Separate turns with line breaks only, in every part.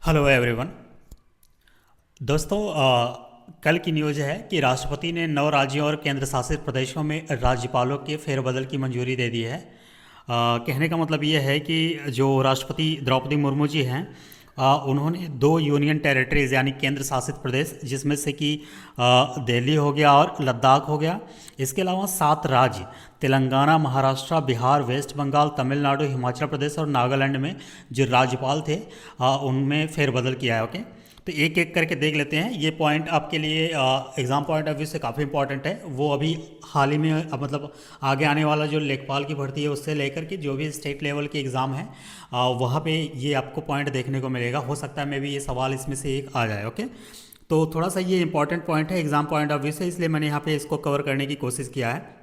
Hello everyone. दोस्तों, कल की न्यूज़ है कि राष्ट्रपति ने 9 राज्यों और केंद्र शासित प्रदेशों में राज्यपालों के फेरबदल की मंजूरी दे दी है। कहने का मतलब ये है कि जो राष्ट्रपति द्रौपदी मुर्मू जी हैं, उन्होंने 2 यूनियन टेरिटरीज यानी केंद्र शासित प्रदेश, जिसमें से कि दिल्ली हो गया और लद्दाख हो गया, इसके अलावा 7 राज्य तेलंगाना, महाराष्ट्र, बिहार, वेस्ट बंगाल, तमिलनाडु, हिमाचल प्रदेश और नागालैंड में जो राज्यपाल थे, उनमें फेरबदल किया है। ओके, तो एक एक करके देख लेते हैं। ये पॉइंट आपके लिए एग्ज़ाम पॉइंट ऑफ व्यू से काफ़ी इंपॉर्टेंट है। वो अभी हाल ही में मतलब आगे आने वाला जो लेखपाल की भर्ती है उससे लेकर के जो भी स्टेट लेवल के एग्ज़ाम है, वहाँ पे ये आपको पॉइंट देखने को मिलेगा। हो सकता है मे भी ये सवाल इसमें से एक आ जाए। ओके, तो थोड़ा सा ये इंपॉर्टेंट पॉइंट है एग्ज़ाम पॉइंट ऑफ व्यू से, इसलिए मैंने यहाँ पे इसको कवर करने की कोशिश किया है।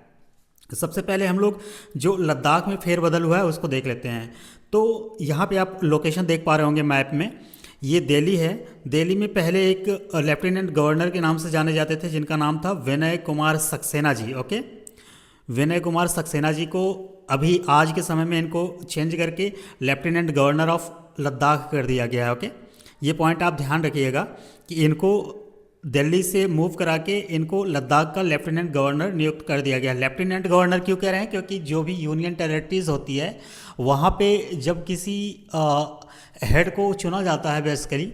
सबसे पहले हम लोग जो लद्दाख में फेरबदल हुआ है उसको देख लेते हैं। तो यहाँ पे आप लोकेशन देख पा रहे होंगे मैप में, ये दिल्ली है। दिल्ली में पहले एक लेफ्टिनेंट गवर्नर के नाम से जाने जाते थे जिनका नाम था विनय कुमार सक्सेना जी। ओके, विनय कुमार सक्सेना जी को अभी आज के समय में इनको चेंज करके लेफ्टिनेंट गवर्नर ऑफ लद्दाख कर दिया गया है। ओके, ये पॉइंट आप ध्यान रखिएगा कि इनको दिल्ली से मूव करा के इनको लद्दाख का लेफ्टिनेंट गवर्नर नियुक्त कर दिया गया। लेफ्टिनेंट गवर्नर क्यों कह रहे हैं? क्योंकि जो भी यूनियन टेरिटरीज होती है वहाँ पे जब किसी हेड को चुना जाता है बेसिकली,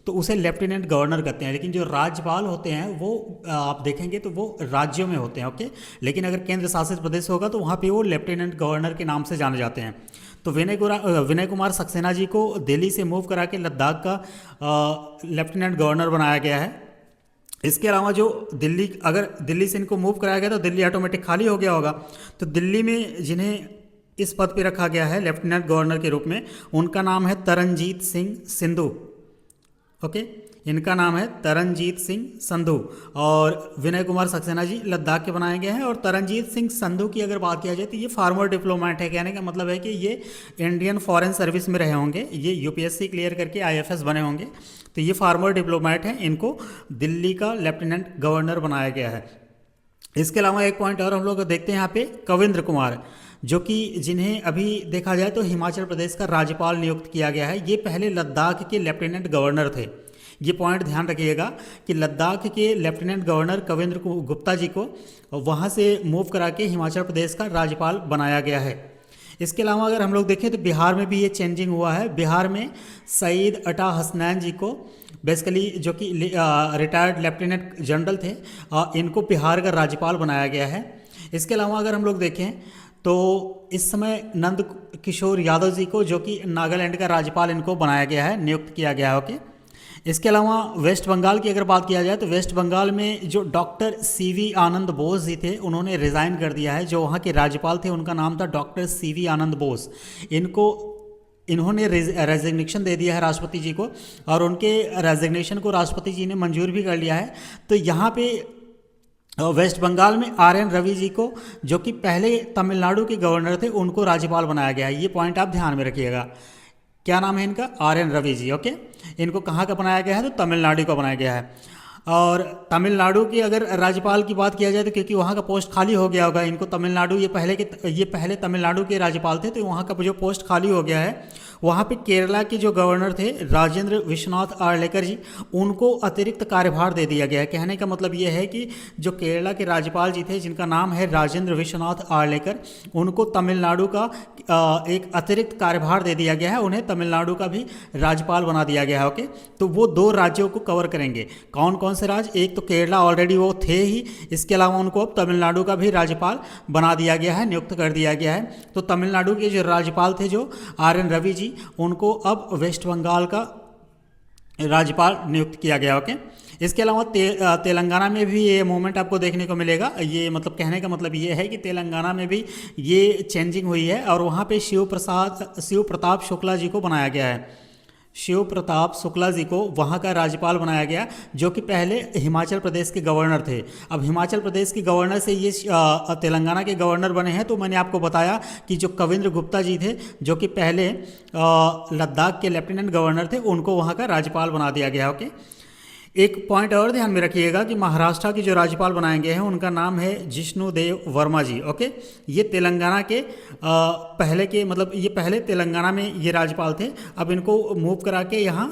तो उसे लेफ्टिनेंट गवर्नर कहते हैं। लेकिन जो राज्यपाल होते हैं वो आप देखेंगे तो वो राज्यों में होते हैं। ओके, लेकिन अगर केंद्र शासित प्रदेश होगा तो वहाँ पे वो लेफ्टिनेंट गवर्नर के नाम से जाने जाते हैं। तो विनय कुमार सक्सेना जी को दिल्ली से मूव करा के लद्दाख का लेफ्टिनेंट गवर्नर बनाया गया है। इसके अलावा जो अगर दिल्ली से इनको मूव कराया गया तो दिल्ली ऑटोमेटिक खाली हो गया होगा। तो दिल्ली में जिन्हें इस पद पे रखा गया है लेफ्टिनेंट गवर्नर के रूप में, उनका नाम है तरनजीत सिंह संधू। ओके, इनका नाम है तरनजीत सिंह संधू और विनय कुमार सक्सेना जी लद्दाख के बनाए गए हैं। और तरनजीत सिंह संधू की अगर बात किया जाए तो ये फार्मर डिप्लोमेट है। कहने का मतलब है कि ये इंडियन फॉरेन सर्विस में रहे होंगे, ये यूपीएससी क्लियर करके आईएफएस बने होंगे। तो ये फार्मर डिप्लोमेट हैं, इनको दिल्ली का लेफ्टिनेंट गवर्नर बनाया गया है। इसके अलावा एक पॉइंट और हम लोग देखते हैं यहाँ पे, कविंद्र कुमार, जो कि जिन्हें अभी देखा जाए तो हिमाचल प्रदेश का राज्यपाल नियुक्त किया गया है। ये पहले लद्दाख के लेफ्टिनेंट गवर्नर थे। ये पॉइंट ध्यान रखिएगा कि लद्दाख के लेफ्टिनेंट गवर्नर कविंद्र गुप्ता जी को वहाँ से मूव करा के हिमाचल प्रदेश का राज्यपाल बनाया गया है। इसके अलावा अगर हम लोग देखें तो बिहार में भी ये चेंजिंग हुआ है। बिहार में सईद अता हसनैन जी को बेसिकली, जो कि रिटायर्ड लेफ्टिनेंट जनरल थे, इनको बिहार का राज्यपाल बनाया गया है। इसके अलावा अगर हम लोग देखें तो इस समय नंद किशोर यादव जी को, जो कि नागालैंड का राज्यपाल, इनको बनाया गया है, नियुक्त किया गया है। ओके, इसके अलावा वेस्ट बंगाल की अगर बात किया जाए तो वेस्ट बंगाल में जो डॉक्टर सीवी आनंद बोस जी थे उन्होंने रिज़ाइन कर दिया है। जो वहाँ के राज्यपाल थे उनका नाम था डॉक्टर सीवी आनंद बोस। इन्होंने रेजिग्नेशन दे दिया है राष्ट्रपति जी को और उनके रेजिग्नेशन को राष्ट्रपति जी ने मंजूर भी कर लिया है। तो यहाँ पे वेस्ट बंगाल में RN रवि जी को, जो कि पहले तमिलनाडु के गवर्नर थे, उनको राज्यपाल बनाया गया है। ये पॉइंट आप ध्यान में रखिएगा। क्या नाम है इनका? RN रवि जी। ओके, इनको कहाँ का बनाया गया है? तो तमिलनाडु का बनाया गया है। और तमिलनाडु की अगर राज्यपाल की बात किया जाए तो क्योंकि वहाँ का पोस्ट खाली हो गया होगा, इनको तमिलनाडु, ये पहले तमिलनाडु के राज्यपाल थे, तो वहाँ का जो पोस्ट खाली हो गया है, वहाँ पे केरला के जो गवर्नर थे राजेंद्र विश्वनाथ आर्लेकर जी, उनको अतिरिक्त कार्यभार दे दिया गया है। कहने का मतलब ये है कि जो केरला के राज्यपाल जी थे जिनका नाम है राजेंद्र विश्वनाथ आर्लेकर, उनको तमिलनाडु का एक अतिरिक्त कार्यभार दे दिया गया है, उन्हें तमिलनाडु का भी राज्यपाल बना दिया गया है। ओके, तो वो 2 राज्यों को कवर करेंगे। कौन कौन से राज्य? एक तो केरला ऑलरेडी वो थे ही, इसके अलावा उनको अब तमिलनाडु का भी राज्यपाल बना दिया गया है, नियुक्त कर दिया गया है। तो तमिलनाडु के जो राज्यपाल थे जो RN रवि जी, उनको अब वेस्ट बंगाल का राज्यपाल नियुक्त किया गया। ओके, इसके अलावा तेलंगाना में भी ये मूवमेंट आपको देखने को मिलेगा। ये मतलब कहने का मतलब ये है कि तेलंगाना में भी ये चेंजिंग हुई है और वहाँ पे शिव प्रताप शुक्ला जी को बनाया गया है। शिव प्रताप शुक्ला जी को वहाँ का राज्यपाल बनाया गया, जो कि पहले हिमाचल प्रदेश के गवर्नर थे। अब हिमाचल प्रदेश के गवर्नर से ये तेलंगाना के गवर्नर बने हैं। तो मैंने आपको बताया कि जो कविंद्र गुप्ता जी थे, जो कि पहले लद्दाख के लेफ्टिनेंट गवर्नर थे, उनको वहाँ का राज्यपाल बना दिया गया। ओके, एक पॉइंट और ध्यान में रखिएगा कि महाराष्ट्र के जो राज्यपाल बनाए गए हैं उनका नाम है जिष्णुदेव वर्मा जी। ओके, ये तेलंगाना के पहले के, मतलब ये पहले तेलंगाना में ये राज्यपाल थे, अब इनको मूव करा के यहाँ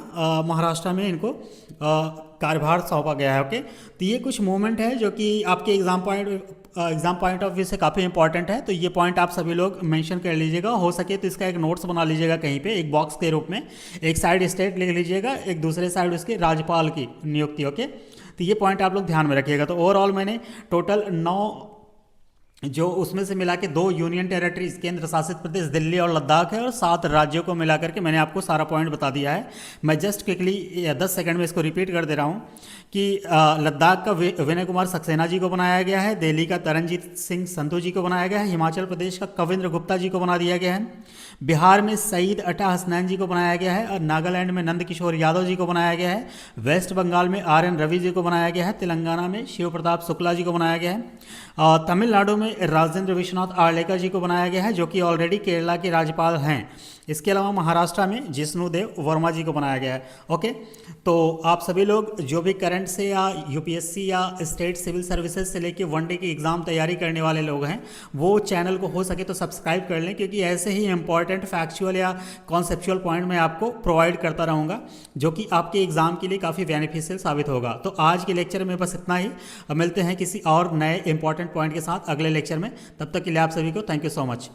महाराष्ट्र में इनको कार्यभार सौंपा गया है। ओके, तो ये कुछ मूवमेंट है जो कि आपके एग्जाम पॉइंट ऑफ व्यू से काफ़ी इंपॉर्टेंट है, तो ये पॉइंट आप सभी लोग मेंशन कर लीजिएगा। हो सके तो इसका एक नोट्स बना लीजिएगा कहीं पे एक बॉक्स के रूप में, एक साइड स्टेट लिख लीजिएगा, एक दूसरे साइड उसके राज्यपाल की नियुक्ति। ओके, तो ये पॉइंट आप लोग ध्यान में रखिएगा। तो ओवरऑल मैंने टोटल 9 जो उसमें से मिला के 2 यूनियन टेरिटरीज केंद्र शासित प्रदेश दिल्ली और लद्दाख है, और 7 राज्यों को मिला करके मैंने आपको सारा पॉइंट बता दिया है। मैं जस्ट क्विकली 10 सेकंड में इसको रिपीट कर दे रहा हूँ कि लद्दाख का विनय कुमार सक्सेना जी को बनाया गया है, दिल्ली का तरनजीत सिंह संधू जी को बनाया गया है, हिमाचल प्रदेश का कविंद्र गुप्ता जी को बना दिया गया है, बिहार में सईद अटा हसनैन जी को बनाया गया है, और नागालैंड में नंद किशोर यादव जी को बनाया गया है, वेस्ट बंगाल में RN रवि जी को बनाया गया है, तेलंगाना में शिव प्रताप शुक्ला जी को बनाया गया है, तमिलनाडु में राजेंद्र विश्वनाथ आर्लेकर जी को बनाया गया है जो कि ऑलरेडी केरला के राज्यपाल हैं। इसके अलावा महाराष्ट्र में जिष्णुदेव वर्मा जी को बनाया गया है। ओके, तो आप सभी लोग जो भी करंट से या यूपीएससी या स्टेट सिविल सर्विसेज से लेके वनडे की एग्ज़ाम तैयारी करने वाले लोग हैं वो चैनल को हो सके तो सब्सक्राइब कर लें, क्योंकि ऐसे ही इंपॉर्टेंट फैक्चुअल या कॉन्सेप्चुअल पॉइंट मैं आपको प्रोवाइड करता रहूँगा जो कि आपके एग्ज़ाम के लिए काफ़ी बेनिफिशियल साबित होगा। तो आज के लेक्चर में बस इतना ही, अब मिलते हैं किसी और नए इंपॉर्टेंट पॉइंट के साथ अगले लेक्चर में। तब तक के लिए आप सभी को थैंक यू सो मच।